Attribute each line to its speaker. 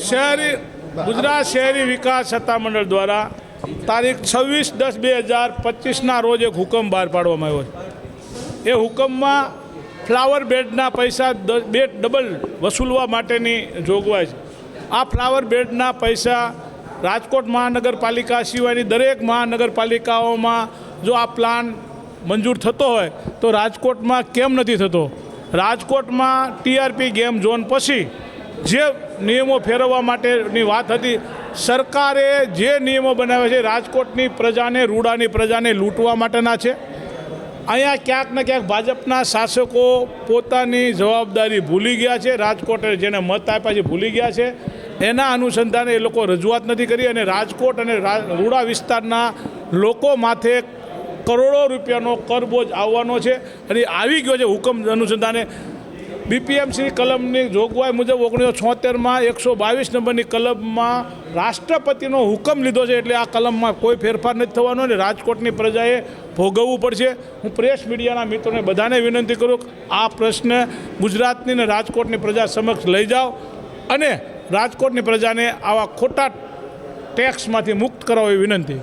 Speaker 1: શહેરી ગુજરાત શહેરી વિકાસ સત્તામંડળ દ્વારા તારીખ 26/10/2025ના રોજ એક હુકમ બહાર પાડવામાં આવ્યો છે। એ હુકમમાં ફ્લાવર બેડના પૈસા ડબલ વસૂલવા માટેની જોગવાઈ છે। આ ફ્લાવર બેડના પૈસા રાજકોટ મહાનગરપાલિકા સિવાયની દરેક મહાનગરપાલિકાઓમાં જો આ પ્લાન મંજૂર થતો હોય તો રાજકોટમાં કેમ નથી થતો? રાજકોટમાં ટીઆરપી ગેમ ઝોન પછી જે નિયમો ફેરવવા માટેની વાત હતી, સરકારે જે નિયમો બનાવ્યા છે રાજકોટની પ્રજાને, રૂડાની પ્રજાને લૂંટવા માટેના છે। અહીંયા ક્યાંક ને ક્યાંક ભાજપના શાસકો પોતાની જવાબદારી ભૂલી ગયા છે, રાજકોટે જેને મત આપ્યા છે ભૂલી ગયા છે। એના અનુસંધાને એ લોકો રજૂઆત નથી કરી અને રાજકોટ અને રૂડા વિસ્તારના લોકો માથે કરોડો રૂપિયાનો કરબોજ આવવાનો છે અને આવી ગયો છે। હુકમ અનુસંધાને બીપીએમસી કલમની જોગવાઈ મુજબ 1976માં 122 નંબરની કલમમાં રાષ્ટ્રપતિનો હુકમ લીધો છે, એટલે આ કલમમાં કોઈ ફેરફાર નથી થવાનો અને રાજકોટની પ્રજાએ ભોગવવું પડશે। હું પ્રેસ મીડિયાના મિત્રોને બધાને વિનંતી કરું કે આ પ્રશ્ન ગુજરાતની અને રાજકોટની પ્રજા સમક્ષ લઈ જાઓ અને રાજકોટની પ્રજાને આવા ખોટા ટેક્સમાંથી મુક્ત કરાવવી વિનંતી।